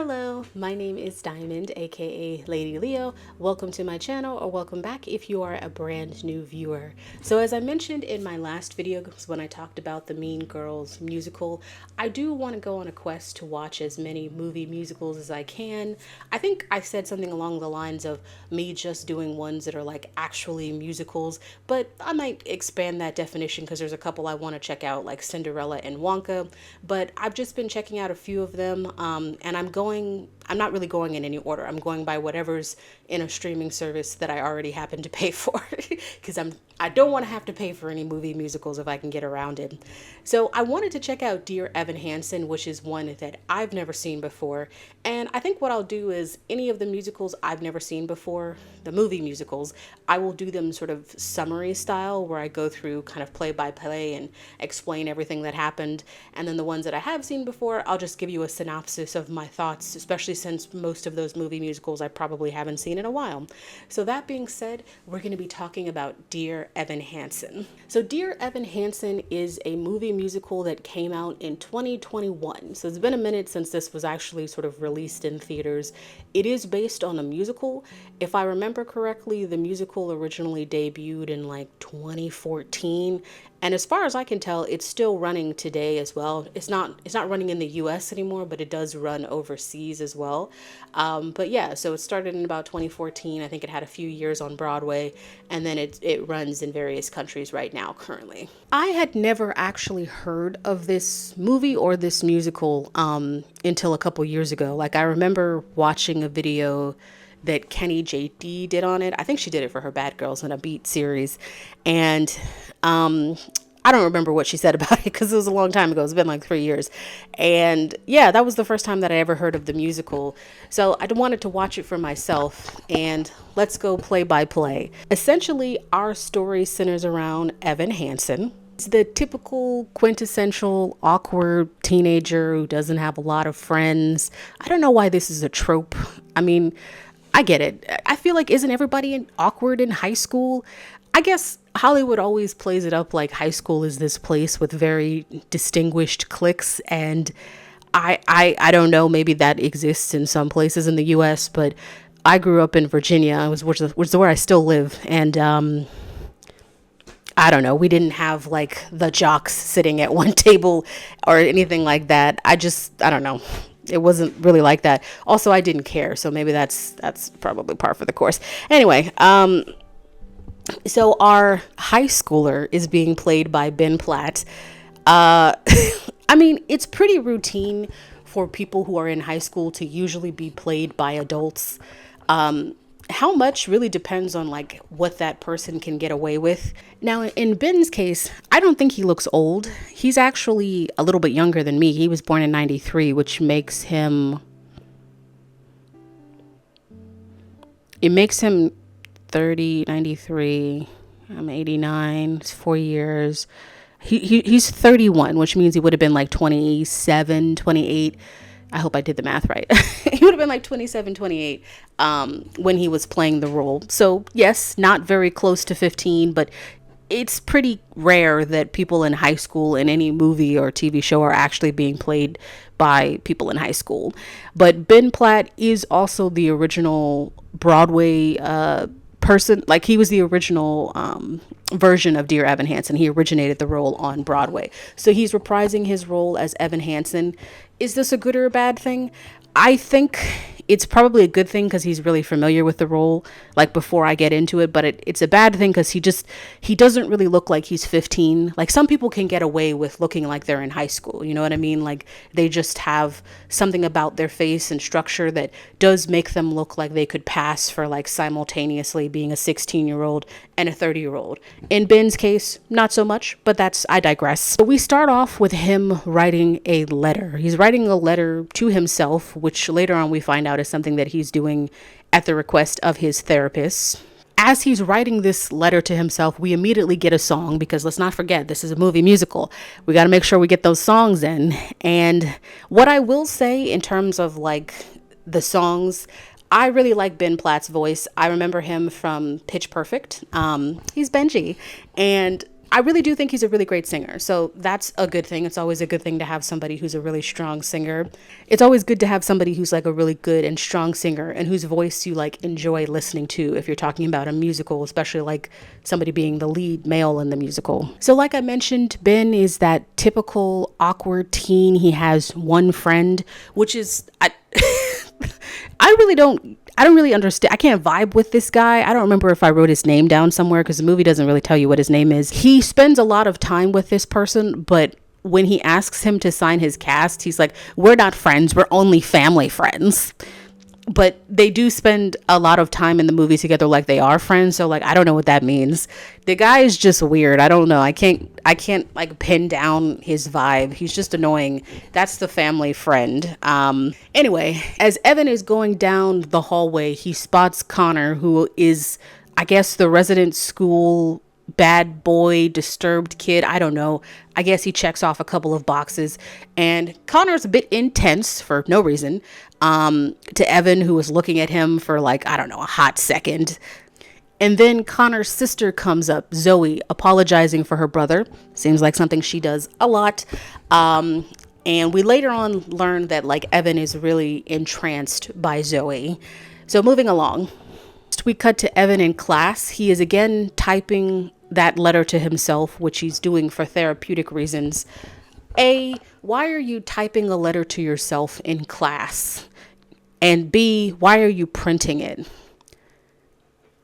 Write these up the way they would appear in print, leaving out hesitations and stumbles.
Hello, my name is Diamond, aka Lady Leo. Welcome to my channel, or welcome back if you are a brand new viewer. So as I mentioned in my last video, when I talked about the Mean Girls musical, I do want to go on a quest to watch as many movie musicals as I can. I think I said something along the lines of me just doing ones that are like actually musicals, but I might expand that definition because there's a couple I want to check out, like Cinderella and Wonka. But I've just been checking out a few of them, and I'm not really going in any order. I'm going by whatever's in a streaming service that I already happen to pay for because I don't want to have to pay for any movie musicals if I can get around it. So I wanted to check out Dear Evan Hansen, which is one that I've never seen before. And I think what I'll do is any of the musicals I've never seen before, the movie musicals, I will do them sort of summary style where I go through kind of play by play and explain everything that happened. And then the ones that I have seen before, I'll just give you a synopsis of my thoughts, especially since most of those movie musicals I probably haven't seen in a while. So that being said, we're going to be talking about Dear Evan Hansen. So Dear Evan Hansen is a movie musical that came out in 2021. So it's been a minute since this was actually sort of released in theaters. It is based on a musical. If I remember correctly, the musical originally debuted in like 2014. And as far as I can tell, it's still running today as well. It's not running in the US anymore, but it does run overseas as well. But yeah, so it started in about 2014. I think it had a few years on Broadway, and then it runs in various countries right now currently. I had never actually heard of this movie or this musical until a couple years ago. Like, I remember watching a video that Kenny JD did on it. I think she did it for her Bad Girls in a Beat series. And I don't remember what she said about it because it was a long time ago. It's been like 3 years. And yeah, that was the first time that I ever heard of the musical. So I wanted to watch it for myself, and let's go play by play. Essentially, our story centers around Evan Hansen. He's the typical quintessential awkward teenager who doesn't have a lot of friends. I don't know why this is a trope. I mean, I get it. I feel like, isn't everybody awkward in high school? I guess Hollywood always plays it up like high school is this place with very distinguished cliques, and I don't know, maybe that exists in some places in the US, but I grew up in Virginia, which is where I still live, and I don't know, we didn't have like the jocks sitting at one table or anything like that. I don't know. It wasn't really like that. Also, I didn't care, so maybe that's probably par for the course. Anyway, so our high schooler is being played by Ben Platt. I mean, it's pretty routine for people who are in high school to usually be played by adults. How much really depends on like what that person can get away with. Now, in Ben's case, I don't think he looks old. He's actually a little bit younger than me. He was born in 93, which makes him 30, 93. I'm 89. It's 4 years. He's 31, which means he would have been like 27, 28. I hope I did the math right. He would have been like 27, 28 when he was playing the role. So yes, not very close to 15, but it's pretty rare that people in high school in any movie or TV show are actually being played by people in high school. But Ben Platt is also the original Broadway person. Like, he was the original version of Dear Evan Hansen. He originated the role on Broadway. So he's reprising his role as Evan Hansen. Is this a good or a bad thing? I think it's probably a good thing because he's really familiar with the role, like, before I get into it, but it's a bad thing because he doesn't really look like he's 15. Like, some people can get away with looking like they're in high school, you know what I mean? Like, they just have something about their face and structure that does make them look like they could pass for like simultaneously being a 16-year-old and a 30-year-old. In Ben's case, not so much, but I digress. So we start off with him writing a letter. He's writing a letter to himself, which later on we find out is something that he's doing at the request of his therapist. As he's writing this letter to himself, we immediately get a song, because let's not forget, this is a movie musical. We got to make sure we get those songs in. And what I will say in terms of like the songs, I really like Ben Platt's voice. I remember him from Pitch Perfect. He's Benji. And I really do think he's a really great singer. So that's a good thing. It's always a good thing to have somebody who's a really strong singer. It's always good to have somebody who's like a really good and strong singer and whose voice you like enjoy listening to if you're talking about a musical, especially like somebody being the lead male in the musical. So like I mentioned, Ben is that typical awkward teen. He has one friend, which is, I don't really understand. I can't vibe with this guy. I don't remember if I wrote his name down somewhere because the movie doesn't really tell you what his name is. He spends a lot of time with this person, but when he asks him to sign his cast, he's like, we're not friends. We're only family friends. But they do spend a lot of time in the movie together like they are friends. So like, I don't know what that means. The guy is just weird. I don't know. I can't like pin down his vibe. He's just annoying. That's the family friend. Anyway, as Evan is going down the hallway, he spots Connor, who is, I guess, the resident school bad boy, disturbed kid. I don't know. I guess he checks off a couple of boxes, and Connor's a bit intense for no reason to Evan, who was looking at him for like, I don't know, a hot second. And then Connor's sister comes up, Zoe, apologizing for her brother. Seems like something she does a lot. And we later on learn that like Evan is really entranced by Zoe. So moving along, we cut to Evan in class. He is again typing that letter to himself, which he's doing for therapeutic reasons. A, why are you typing a letter to yourself in class? And B, why are you printing it?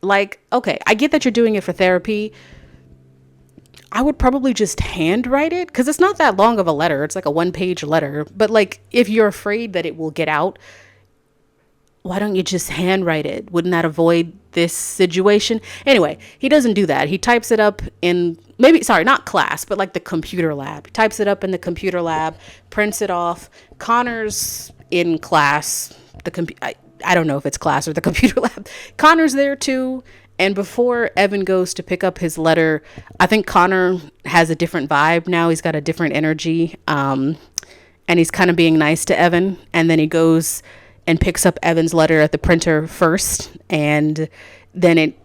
Like, okay, I get that you're doing it for therapy. I would probably just handwrite it because it's not that long of a letter. It's like a 1-page letter. But like, if you're afraid that it will get out, why don't you just handwrite it? Wouldn't that avoid this situation? Anyway, he doesn't do that. He types it up in not class, but like the computer lab. He types it up in the computer lab, prints it off. Connor's in class. I don't know if it's class or the computer lab. Connor's there too. And before Evan goes to pick up his letter, I think Connor has a different vibe now. He's got a different energy. And he's kind of being nice to Evan. And then he goes and picks up Evan's letter at the printer first. And then it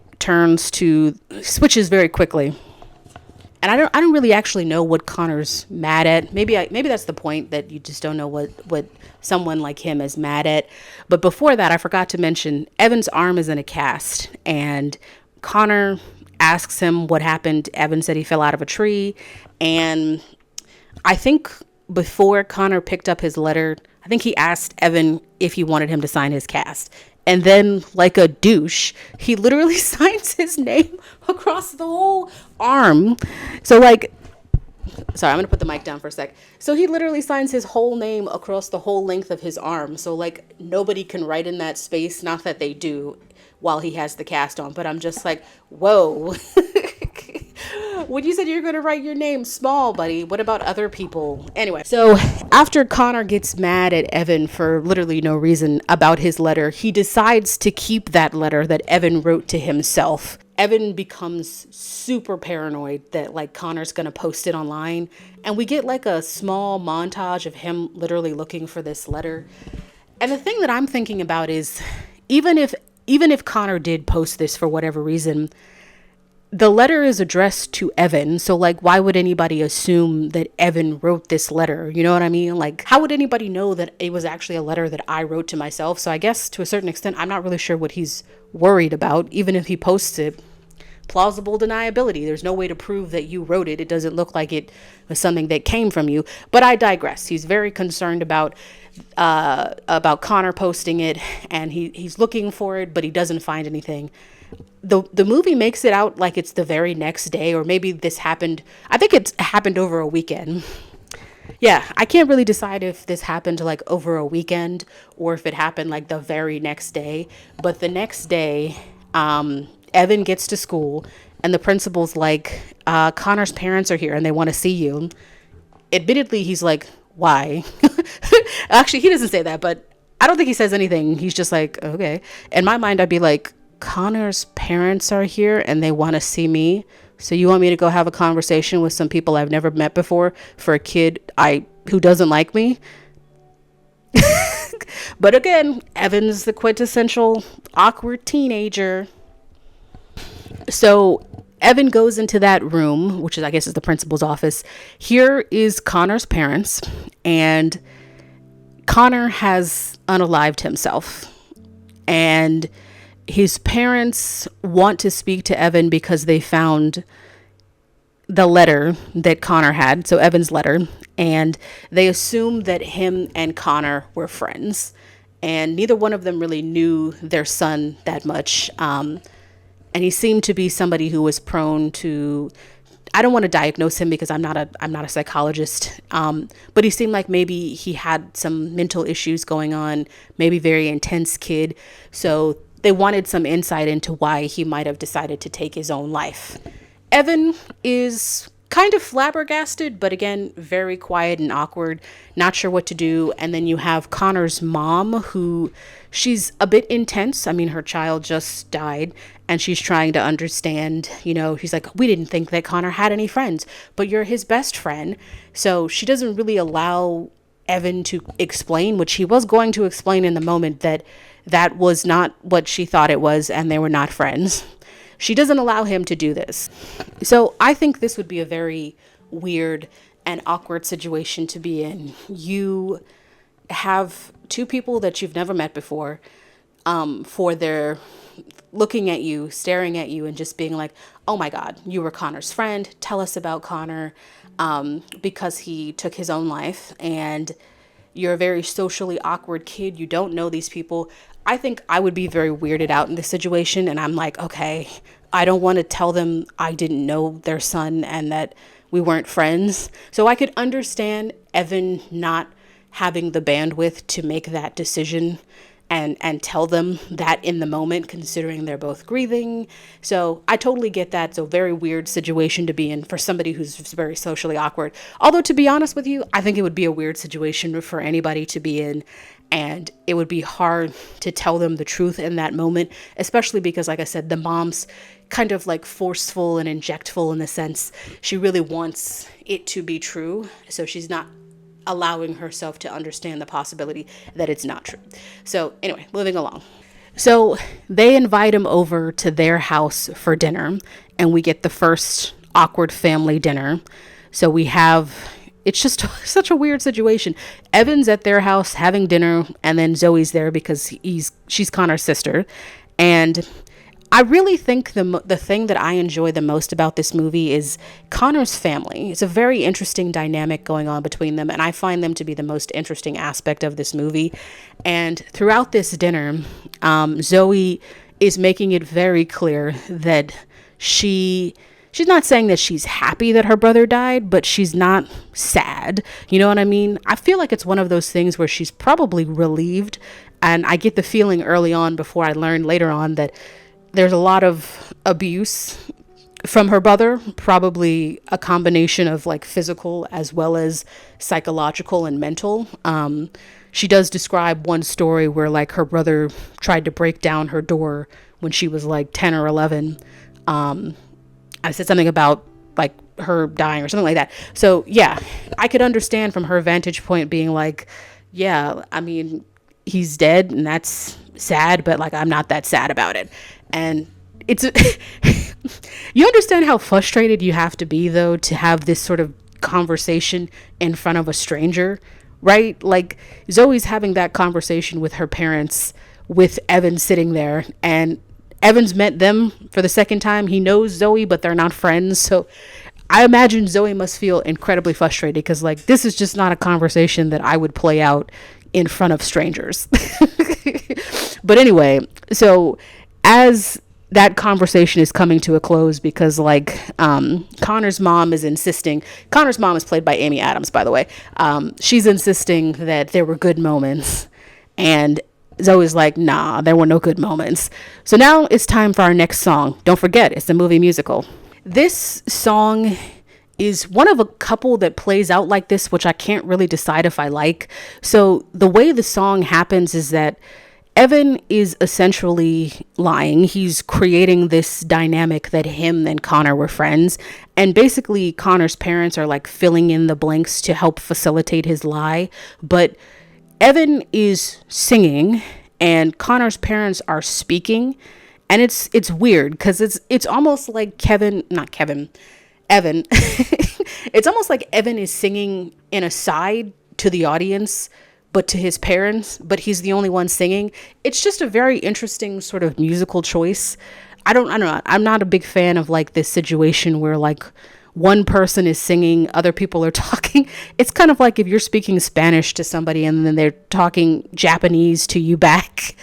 switches very quickly. And I don't really actually know what Connor's mad at. Maybe that's the point, that you just don't know what someone like him is mad at. But before that, I forgot to mention Evan's arm is in a cast, and Connor asks him what happened. Evan said he fell out of a tree, and I think before Connor picked up his letter, I think he asked Evan if he wanted him to sign his cast. And then, like a douche, he literally signs his name across the whole arm. So, like, sorry, I'm going to put the mic down for a sec. So he literally signs his whole name across the whole length of his arm. So, like, nobody can write in that space. Not that they do while he has the cast on. But I'm just like, whoa. When you said you're going to write your name small, buddy, what about other people? Anyway, so after Connor gets mad at Evan for literally no reason about his letter, he decides to keep that letter that Evan wrote to himself. Evan becomes super paranoid that like Connor's going to post it online. And we get like a small montage of him literally looking for this letter. And the thing that I'm thinking about is even if Connor did post this for whatever reason, the letter is addressed to Evan. So like, why would anybody assume that Evan wrote this letter? You know what I mean? Like, how would anybody know that it was actually a letter that I wrote to myself? So I guess to a certain extent, I'm not really sure what he's worried about. Even if he posts it, plausible deniability. There's no way to prove that you wrote it. It doesn't look like it was something that came from you. But I digress. He's very concerned about Connor posting it, and he's looking for it, but he doesn't find anything. The movie makes it out like it's the very next day, or maybe this happened. I think it's happened over a weekend. Yeah, I can't really decide if this happened like over a weekend or if it happened like the very next day. But the next day, Evan gets to school and the principal's like, Connor's parents are here and they want to see you. Admittedly, he's like, why? Actually, he doesn't say that, but I don't think he says anything. He's just like, okay. In my mind, I'd be like, Connor's parents are here and they want to see me. So you want me to go have a conversation with some people I've never met before for a kid who doesn't like me? But again, Evan's the quintessential awkward teenager. So Evan goes into that room, which is, I guess, is the principal's office. Here is Connor's parents, and Connor has unalived himself. And his parents want to speak to Evan because they found the letter that Connor had, so Evan's letter, and they assume that him and Connor were friends. And neither one of them really knew their son that much. And he seemed to be somebody who was prone to, I don't want to diagnose him because I'm not a psychologist. But he seemed like maybe he had some mental issues going on, maybe very intense kid. So they wanted some insight into why he might have decided to take his own life. Evan is kind of flabbergasted, but again, very quiet and awkward, not sure what to do. And then you have Connor's mom, who she's a bit intense. I mean, her child just died and she's trying to understand, she's like, we didn't think that Connor had any friends, but you're his best friend. So she doesn't really allow Evan to explain, which he was going to explain in the moment, that was not what she thought it was and they were not friends. She doesn't allow him to do this. So I think this would be a very weird and awkward situation to be in. You have two people that you've never met before, for their looking at you, staring at you, and just being like, oh my God, you were Connor's friend. Tell us about Connor, because he took his own life, and you're a very socially awkward kid. You don't know these people. I think I would be very weirded out in this situation. And I'm like, okay, I don't want to tell them I didn't know their son and that we weren't friends. So I could understand Evan not having the bandwidth to make that decision and tell them that in the moment, considering they're both grieving. So I totally get that. So very weird situation to be in for somebody who's very socially awkward. Although, to be honest with you, I think it would be a weird situation for anybody to be in. And it would be hard to tell them the truth in that moment, especially because, like I said, the mom's kind of like forceful and injectful in the sense she really wants it to be true. So she's not allowing herself to understand the possibility that it's not true. So anyway, moving along. So they invite him over to their house for dinner, and we get the first awkward family dinner. So we have, it's just such a weird situation. Evan's at their house having dinner, and then Zoe's there because she's Connor's sister. And I really think the thing that I enjoy the most about this movie is Connor's family. It's a very interesting dynamic going on between them, and I find them to be the most interesting aspect of this movie. And throughout this dinner, Zoe is making it very clear that she's not saying that she's happy that her brother died, but she's not sad. You know what I mean? I feel like it's one of those things where she's probably relieved, and I get the feeling early on before I learned later on that there's a lot of abuse from her brother, probably a combination of like physical as well as psychological and mental. She does describe one story where like her brother tried to break down her door when she was like 10 or 11. I said something about like her dying or something like that. So yeah, I could understand from her vantage point being like, yeah, I mean, he's dead and that's sad, but like, I'm not that sad about it. And it's, you understand how frustrated you have to be though, to have this sort of conversation in front of a stranger, right? Like Zoe's having that conversation with her parents, with Evan sitting there, and Evan's met them for the second time. He knows Zoe, but they're not friends. So I imagine Zoe must feel incredibly frustrated because like, this is just not a conversation that I would play out in front of strangers. But anyway, so as that conversation is coming to a close, because like Connor's mom is insisting, Connor's mom is played by Amy Adams, by the way. She's insisting that there were good moments, and Zoe's like, nah, there were no good moments. So now it's time for our next song. Don't forget, it's a movie musical. This song is one of a couple that plays out like this, which I can't really decide if I like. So the way the song happens is that Evan is essentially lying. He's creating this dynamic that him and Connor were friends. And basically Connor's parents are like filling in the blanks to help facilitate his lie. But Evan is singing and Connor's parents are speaking. And it's weird because it's almost like Evan. It's almost like Evan is singing an aside to the audience, but to his parents, but he's the only one singing. It's just a very interesting sort of musical choice. I don't know. I'm not a big fan of like this situation where like one person is singing, other people are talking. It's kind of like if you're speaking Spanish to somebody and then they're talking Japanese to you back.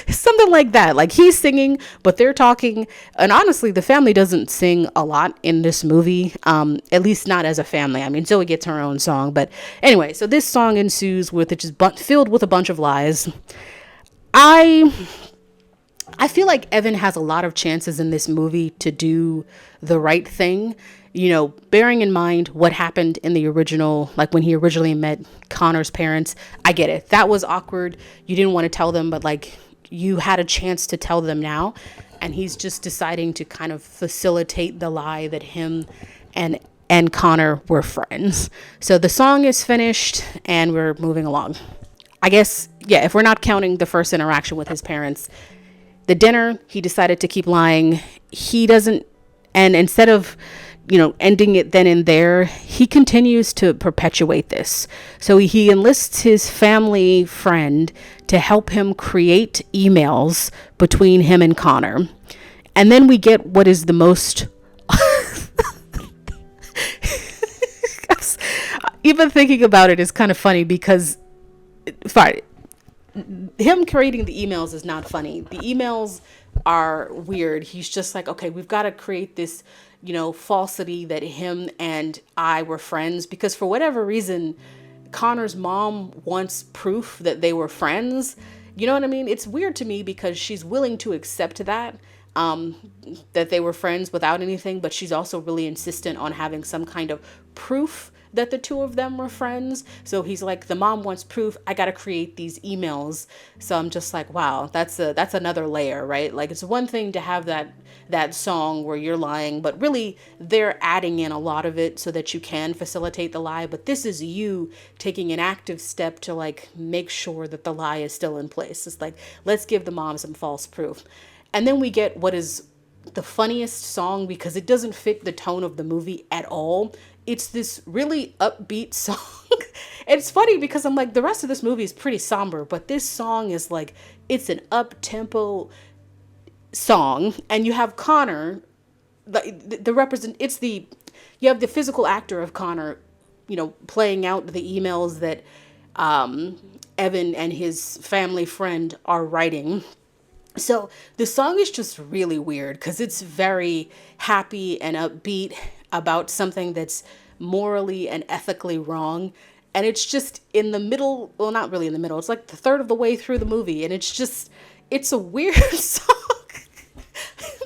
Something like that. Like he's singing, but they're talking. And honestly, the family doesn't sing a lot in this movie, at least not as a family. I mean, Zoe gets her own song. But anyway, so this song ensues with it just filled with a bunch of lies. I I feel like Evan has a lot of chances in this movie to do the right thing. You know, bearing in mind what happened in the original, like when he originally met Connor's parents. I get it. That was awkward. You didn't want to tell them, but like you had a chance to tell them now. And he's just deciding to kind of facilitate the lie that him and Connor were friends. So the song is finished and we're moving along. I guess, yeah, if we're not counting the first interaction with his parents, the dinner, he decided to keep lying. He doesn't, and instead of, you know, ending it then and there, he continues to perpetuate this. So he enlists his family friend to help him create emails between him and Connor. And then we get what is the most even thinking about it is kind of funny because fine, him creating the emails is not funny. The emails are weird. He's just like, okay, we've got to create this, you know, falsity that him and I were friends because for whatever reason, Connor's mom wants proof that they were friends. You know what I mean? It's weird to me because she's willing to accept that, that they were friends without anything, but she's also really insistent on having some kind of proof that the two of them were friends. So he's like, the mom wants proof. I got to create these emails. So I'm just like, wow, that's another layer, right? Like it's one thing to have that song where you're lying, but really they're adding in a lot of it so that you can facilitate the lie. But this is you taking an active step to like make sure that the lie is still in place. It's like, let's give the mom some false proof. And then we get what is the funniest song because it doesn't fit the tone of the movie at all. It's this really upbeat song. It's funny because I'm like, the rest of this movie is pretty somber, but this song is like, it's an up-tempo song. And you have Connor, you have the physical actor of Connor, you know, playing out the emails that Evan and his family friend are writing. So the song is just really weird because it's very happy and upbeat about something that's morally and ethically wrong. And it's just in the middle, well, not really in the middle. It's like the third of the way through the movie. And it's a weird song.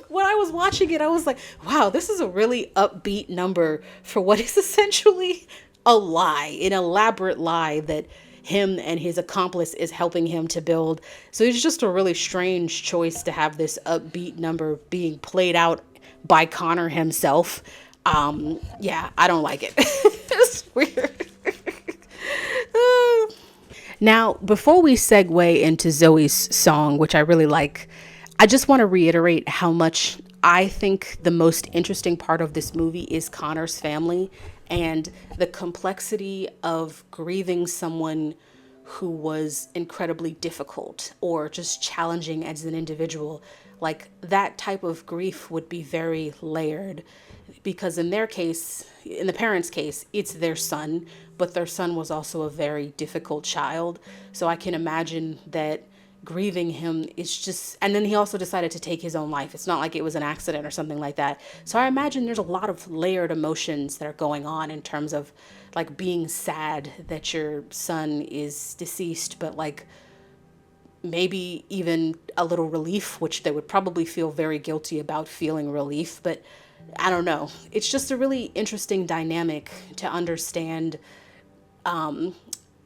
When I was watching it, I was like, wow, this is a really upbeat number for what is essentially a lie, an elaborate lie that him and his accomplice is helping him to build. So it's just a really strange choice to have this upbeat number being played out by Connor himself. Yeah, I don't like it. It's weird. Now, before we segue into Zoe's song, which I really like, I just want to reiterate how much I think the most interesting part of this movie is Connor's family and the complexity of grieving someone who was incredibly difficult or just challenging as an individual. Like that type of grief would be very layered because in their case, in the parents' case, it's their son, but their son was also a very difficult child. So I can imagine that grieving him is just, and then he also decided to take his own life. It's not like it was an accident or something like that. So I imagine there's a lot of layered emotions that are going on in terms of like being sad that your son is deceased, but like maybe even a little relief, which they would probably feel very guilty about feeling relief. But I don't know. It's just a really interesting dynamic to understand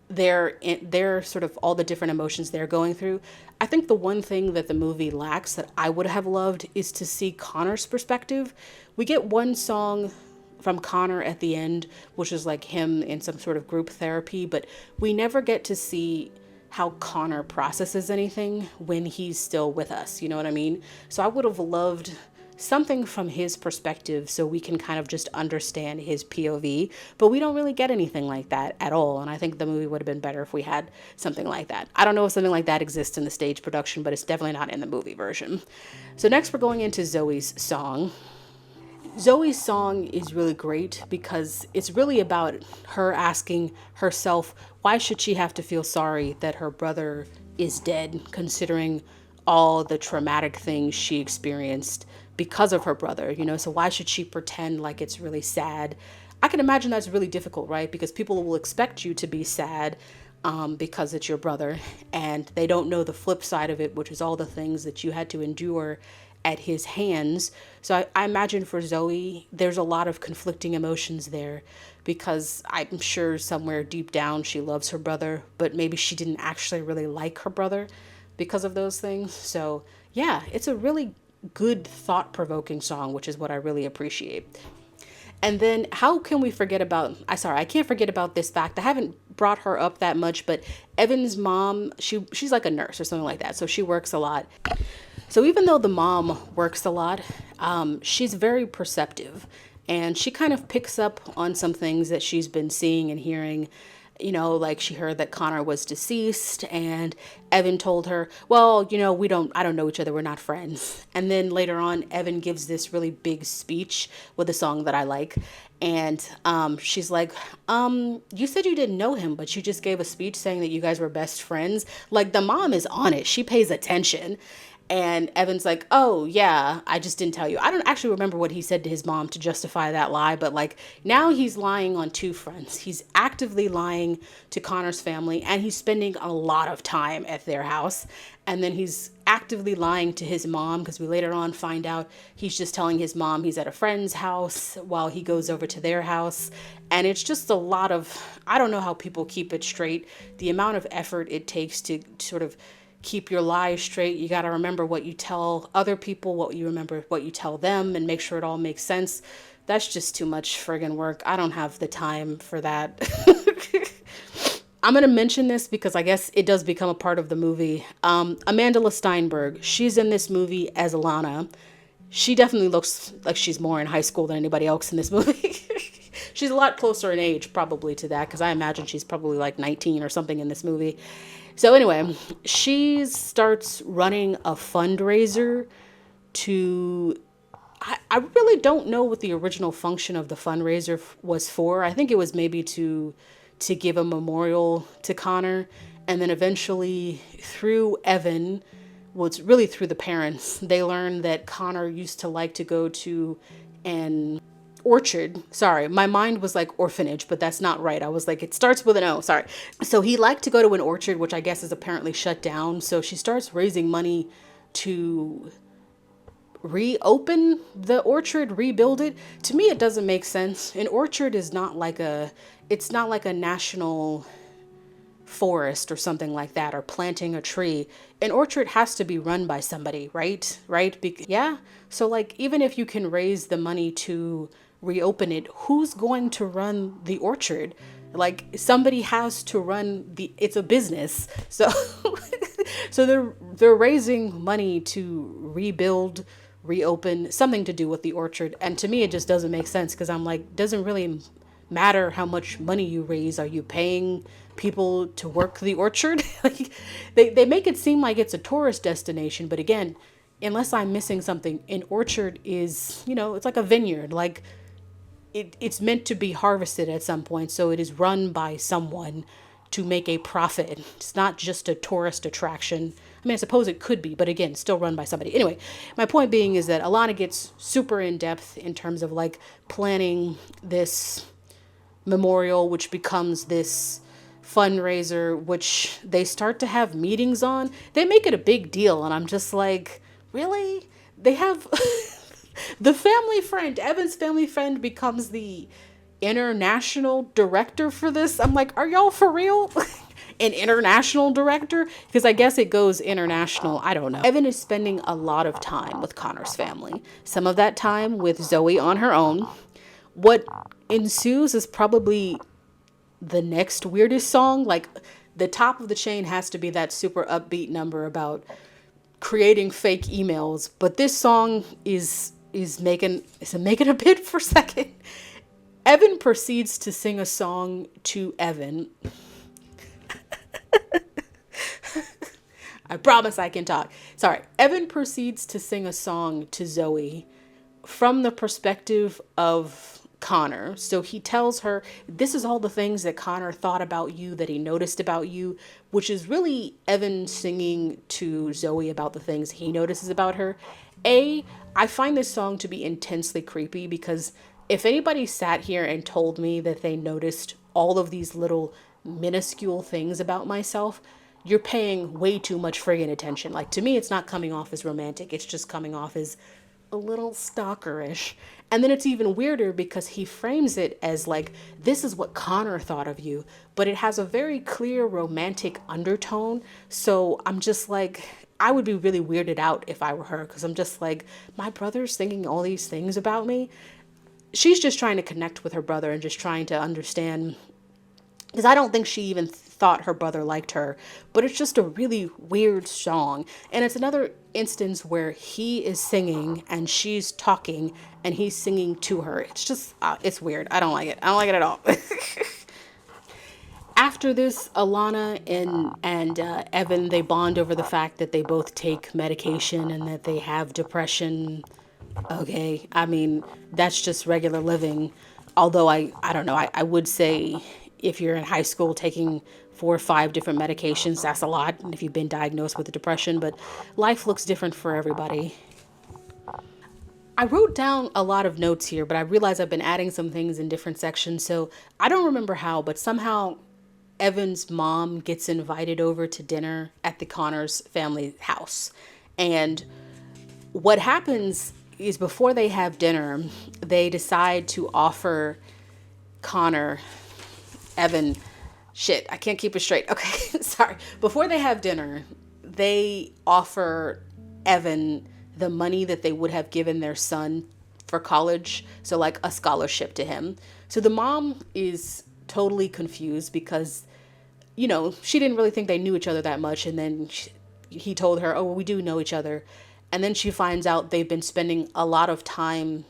their sort of all the different emotions they're going through. I think the one thing that the movie lacks that I would have loved is to see Connor's perspective. We get one song from Connor at the end, which is like him in some sort of group therapy, but we never get to see how Connor processes anything when he's still with us. You know what I mean? So I would have loved something from his perspective so we can kind of just understand his POV, but we don't really get anything like that at all. And I think the movie would have been better if we had something like that. I don't know if something like that exists in the stage production, but it's definitely not in the movie version. So next we're going into Zoe's song. Zoe's song is really great because it's really about her asking herself, why should she have to feel sorry that her brother is dead, considering all the traumatic things she experienced because of her brother, you know? So why should she pretend like it's really sad? I can imagine that's really difficult, right? Because people will expect you to be sad because it's your brother, and they don't know the flip side of it, which is all the things that you had to endure at his hands. So I imagine for Zoe, there's a lot of conflicting emotions there, because I'm sure somewhere deep down she loves her brother, but maybe she didn't actually really like her brother because of those things. So yeah, it's a really good thought-provoking song, which is what I really appreciate. And then how can we forget about, I can't forget about this fact. I haven't brought her up that much, but Evan's mom, she's like a nurse or something like that. So she works a lot. So even though the mom works a lot, she's very perceptive, and she kind of picks up on some things that she's been seeing and hearing. You know, like she heard that Connor was deceased, and Evan told her, well, you know, I don't know each other. We're not friends. And then later on, Evan gives this really big speech with a song that I like. And she's like, you said you didn't know him, but you just gave a speech saying that you guys were best friends. Like, the mom is on it. She pays attention. And Evan's like, oh, yeah, I just didn't tell you. I don't actually remember what he said to his mom to justify that lie. But like, now he's lying on two fronts. He's actively lying to Connor's family, and he's spending a lot of time at their house. And then he's actively lying to his mom, because we later on find out he's just telling his mom he's at a friend's house while he goes over to their house. And it's just a lot of, I don't know how people keep it straight. The amount of effort it takes to sort of keep your lies straight. You got to remember what you tell other people, what you tell them, and make sure it all makes sense. That's just too much friggin' work. I don't have the time for that. I'm going to mention this because I guess it does become a part of the movie. Amanda Steinberg, she's in this movie as Alana. She definitely looks like she's more in high school than anybody else in this movie. She's a lot closer in age probably to that, because I imagine she's probably like 19 or something in this movie. So anyway, she starts running a fundraiser to, I really don't know what the original function of the fundraiser was for. I think it was maybe to give a memorial to Connor. And then eventually through Evan, well, it's really through the parents, they learn that Connor used to like to go to an orchard. Sorry, my mind was like orphanage, but that's not right. I was like, it starts with an O. Sorry. So he liked to go to an orchard, which I guess is apparently shut down. So she starts raising money to reopen the orchard, rebuild it. To me, it doesn't make sense. An orchard is not like it's not like a national forest or something like that, or planting a tree. An orchard has to be run by somebody, right? Yeah. So like, even if you can raise the money to reopen it, who's going to run the orchard? Like, somebody has to run it's a business. So so they're raising money to rebuild, reopen, something to do with the orchard. And to me, it just doesn't make sense, because I'm like, doesn't really matter how much money you raise. Are you paying people to work the orchard? Like, they make it seem like it's a tourist destination, but again, unless I'm missing something, an orchard is, you know, it's like a vineyard. Like, it's meant to be harvested at some point, so it is run by someone to make a profit. It's not just a tourist attraction. I mean, I suppose it could be, but again, still run by somebody. Anyway, my point being is that Alana gets super in depth in terms of like planning this memorial, which becomes this fundraiser, which they start to have meetings on. They make it a big deal, and I'm just like, really? They have the family friend, Evan's family friend, becomes the international director for this. I'm like, are y'all for real? An international director? Because I guess it goes international. I don't know. Evan is spending a lot of time with Connor's family. Some of that time with Zoe on her own. What ensues is probably the next weirdest song. Like, the top of the chain has to be that super upbeat number about creating fake emails. But this song is making a bid for second. Evan proceeds to sing a song to Evan. I promise I can talk. Sorry. Evan proceeds to sing a song to Zoe from the perspective of Connor. So he tells her, this is all the things that Connor thought about you, that he noticed about you, which is really Evan singing to Zoe about the things he notices about her. I find this song to be intensely creepy because if anybody sat here and told me that they noticed all of these little minuscule things about myself, you're paying way too much friggin' attention. Like, to me, it's not coming off as romantic. It's just coming off as a little stalkerish. And then it's even weirder because he frames it as like, this is what Connor thought of you, but it has a very clear romantic undertone. So I'm just like, I would be really weirded out if I were her, because I'm just like, my brother's thinking all these things about me. She's just trying to connect with her brother and just trying to understand, because I don't think she even thought her brother liked her, but it's just a really weird song. And it's another instance where he is singing and she's talking and he's singing to her. It's just, it's weird. I don't like it. I don't like it at all. After this, Alana and Evan, they bond over the fact that they both take medication and that they have depression. Okay, I mean, that's just regular living. Although I don't know, I would say if you're in high school taking 4 or 5 different medications, that's a lot. And if you've been diagnosed with depression, but life looks different for everybody. I wrote down a lot of notes here, but I realized I've been adding some things in different sections. So I don't remember how, but somehow Evan's mom gets invited over to dinner at the Connors family house. And what happens is before they have dinner, they decide to offer Evan, shit, I can't keep it straight. Okay, sorry. Before they have dinner, they offer Evan the money that they would have given their son for college. So like a scholarship to him. So the mom is totally confused because, you know, she didn't really think they knew each other that much. And then he told her, oh, well, we do know each other. And then she finds out they've been spending a lot of time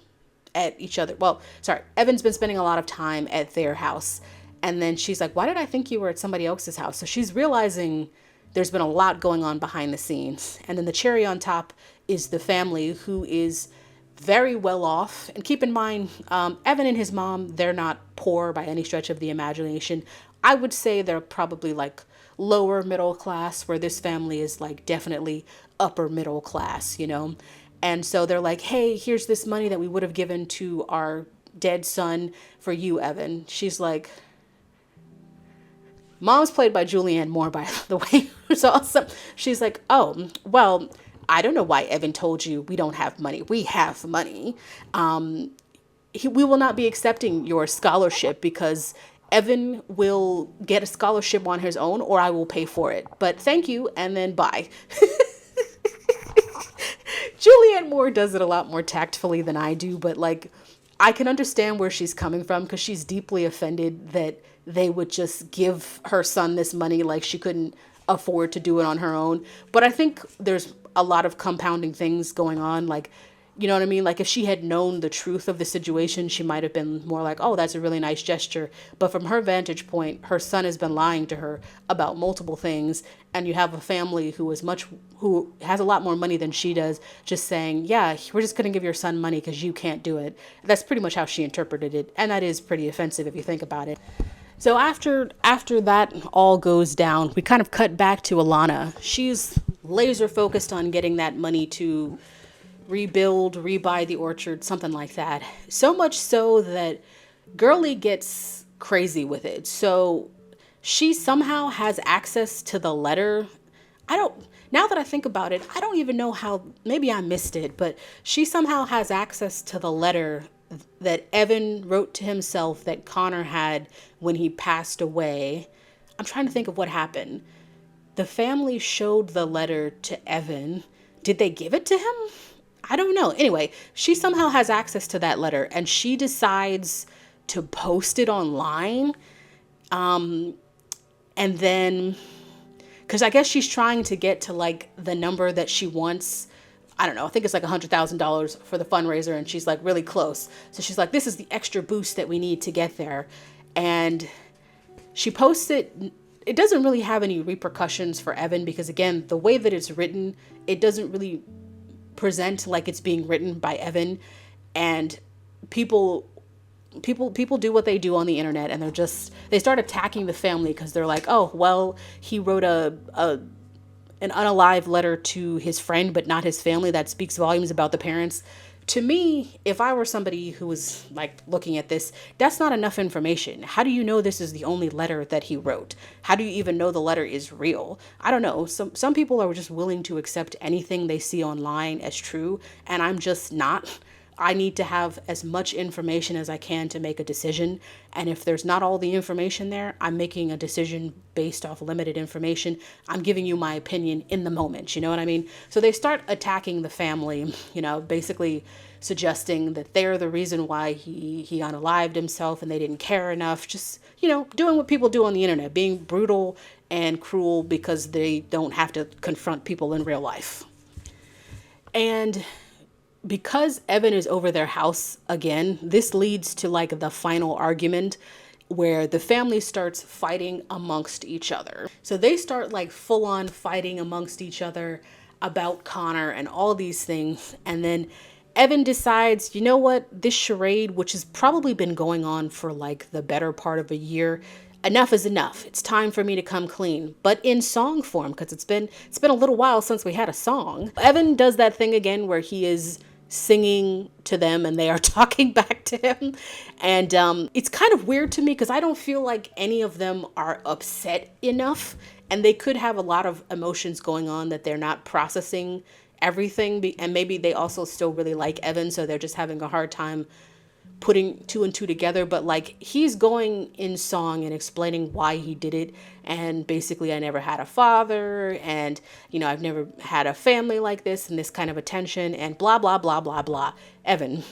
at each other. Well, sorry, Evan's been spending a lot of time at their house. And then she's like, why did I think you were at somebody else's house? So she's realizing there's been a lot going on behind the scenes. And then the cherry on top is the family, who is very well off. And keep in mind, Evan and his mom, they're not poor by any stretch of the imagination. I would say they're probably like lower middle class, where this family is like definitely upper middle class, you know? And so they're like, hey, here's this money that we would have given to our dead son for you, Evan. She's like, mom's played by Julianne Moore, by the way. It was awesome. She's like, oh, well, I don't know why Evan told you we don't have money. We have money. We will not be accepting your scholarship because Evan will get a scholarship on his own, or I will pay for it. But thank you, and then bye. Julianne Moore does it a lot more tactfully than I do, but like, I can understand where she's coming from, because she's deeply offended that they would just give her son this money like she couldn't afford to do it on her own. But I think there's a lot of compounding things going on. Like, you know what I mean? Like, if she had known the truth of the situation, she might have been more like, oh, that's a really nice gesture. But from her vantage point, her son has been lying to her about multiple things. And you have a family who has a lot more money than she does, just saying, yeah, we're just going to give your son money because you can't do it. That's pretty much how she interpreted it. And that is pretty offensive if you think about it. So after that all goes down, we kind of cut back to Alana. She's laser focused on getting that money to rebuy the orchard, something like that. So much so that Girly gets crazy with it. So she somehow has access to the letter. Now that I think about it, I don't even know how, maybe I missed it, but she somehow has access to the letter that Evan wrote to himself that Connor had when he passed away. I'm trying to think of what happened. The family showed the letter to Evan. Did they give it to him? I don't know. Anyway, she somehow has access to that letter, and she decides to post it online. And And then, because I guess she's trying to get to like the number that she wants. I don't know, I think it's like $100,000 for the fundraiser, and she's like really close. So she's like, this is the extra boost that we need to get there. And she posts it. It doesn't really have any repercussions for Evan because, again, the way that it's written, it doesn't really present like it's being written by Evan. And people do what they do on the internet, and they start attacking the family because they're like, oh, well, he wrote an unalive letter to his friend, but not his family. That speaks volumes about the parents. To me, if I were somebody who was like looking at this, that's not enough information. How do you know this is the only letter that he wrote? How do you even know the letter is real? I don't know. Some people are just willing to accept anything they see online as true, and I'm just not. I need to have as much information as I can to make a decision. And if there's not all the information there, I'm making a decision based off limited information. I'm giving you my opinion in the moment. You know what I mean? So they start attacking the family, basically suggesting that they're the reason why he unalived himself and they didn't care enough. Just, doing what people do on the internet, being brutal and cruel because they don't have to confront people in real life. And because Evan is over their house again, this leads to like the final argument where the family starts fighting amongst each other. So they start like full on fighting amongst each other about Connor and all these things. And then Evan decides, you know what, this charade, which has probably been going on for like the better part of a year, enough is enough. It's time for me to come clean, but in song form, because it's been a little while since we had a song. Evan does that thing again where he is singing to them and they are talking back to him. And it's kind of weird to me because I don't feel like any of them are upset enough, and they could have a lot of emotions going on that they're not processing everything. And maybe they also still really like Evan, so they're just having a hard time putting two and two together. But like, he's going in song and explaining why he did it, and basically, I never had a father, and I've never had a family like this and this kind of attention, and blah blah blah blah blah. Evan,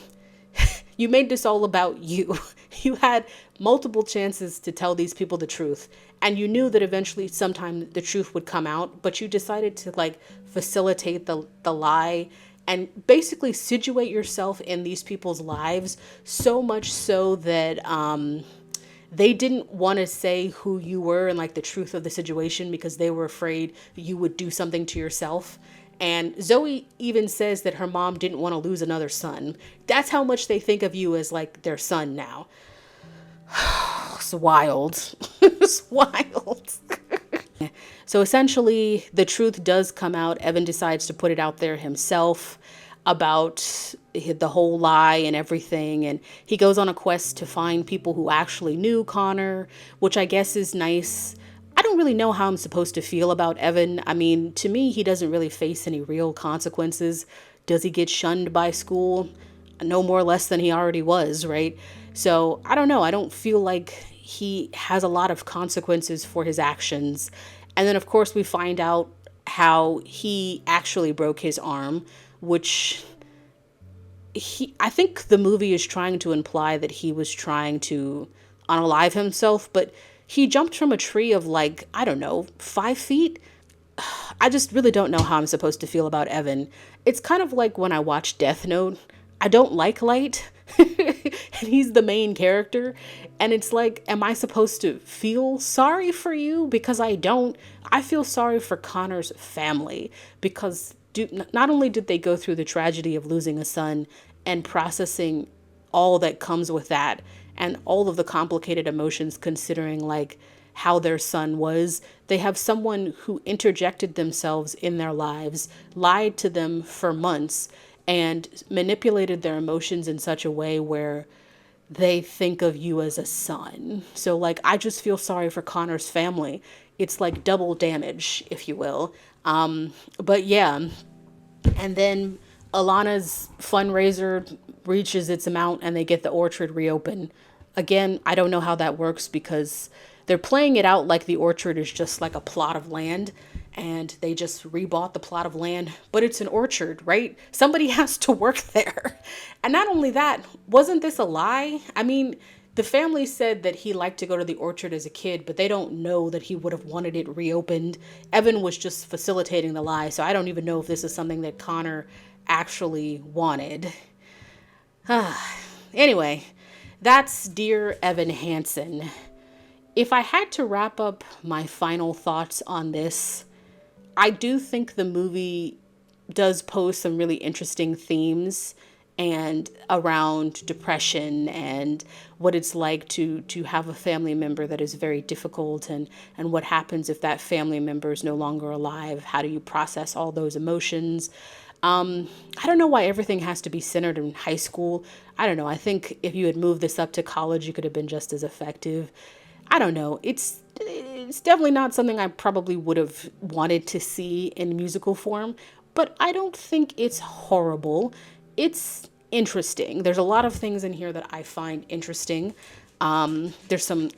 you made this all about you. You had multiple chances to tell these people the truth, and you knew that eventually sometime the truth would come out, but you decided to like facilitate the lie and basically situate yourself in these people's lives, so much so that they didn't want to say who you were and like the truth of the situation because they were afraid you would do something to yourself. And Zoe even says that her mom didn't want to lose another son. That's how much they think of you as like their son now. It's wild. It's wild. So essentially, the truth does come out. Evan decides to put it out there himself about the whole lie and everything. And he goes on a quest to find people who actually knew Connor, which I guess is nice. I don't really know how I'm supposed to feel about Evan. I mean, to me, he doesn't really face any real consequences. Does he get shunned by school? No more or less than he already was, right? So I don't know. I don't feel like he has a lot of consequences for his actions. And then, of course, we find out how he actually broke his arm, which I think the movie is trying to imply that he was trying to unalive himself, but he jumped from a tree of like, I don't know, 5 feet. I just really don't know how I'm supposed to feel about Evan. It's kind of like when I watch Death Note. I don't like Light, and he's the main character. And it's like, am I supposed to feel sorry for you? Because I don't. I feel sorry for Connor's family because not only did they go through the tragedy of losing a son and processing all that comes with that and all of the complicated emotions considering like how their son was, they have someone who interjected themselves in their lives, lied to them for months, and manipulated their emotions in such a way where they think of you as a son. So like, I just feel sorry for Connor's family. It's like double damage, if you will. But yeah. And then Alana's fundraiser reaches its amount and they get the orchard reopened. Again, I don't know how that works because they're playing it out like the orchard is just like a plot of land and they just rebought the plot of land, but it's an orchard, right? Somebody has to work there. And not only that, wasn't this a lie? I mean, The family said that he liked to go to the orchard as a kid, but they don't know that he would have wanted it reopened. Evan was just facilitating the lie, so I don't even know if this is something that Connor actually wanted. Anyway, that's Dear Evan Hansen. If I had to wrap up my final thoughts on this, I do think the movie does pose some really interesting themes and around depression and what it's like to have a family member that is very difficult, and what happens if that family member is no longer alive. How do you process all those emotions? I don't know why everything has to be centered in high school. I don't know. I think if you had moved this up to college, you could have been just as effective. I don't know. It's definitely not something I probably would have wanted to see in musical form, but I don't think it's horrible. It's interesting. There's a lot of things in here that I find interesting. There's some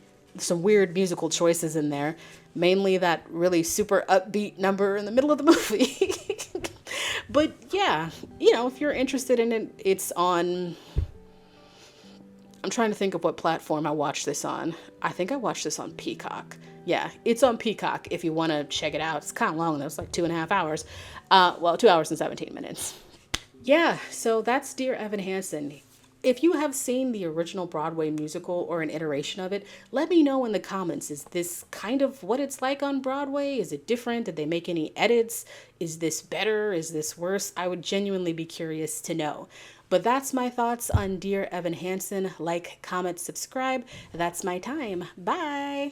weird musical choices in there, mainly that really super upbeat number in the middle of the movie. But yeah, if you're interested in it, it's on, I'm trying to think of what platform I watched this on. I think I watched this on Peacock. Yeah, it's on Peacock if you want to check it out. It's kind of long though. It's like 2.5 hours. 2 hours and 17 minutes. Yeah, so that's Dear Evan Hansen. If you have seen the original Broadway musical or an iteration of it, let me know in the comments. Is this kind of what it's like on Broadway? Is it different? Did they make any edits? Is this better? Is this worse? I would genuinely be curious to know. But that's my thoughts on Dear Evan Hansen. Like, comment, subscribe. That's my time. Bye.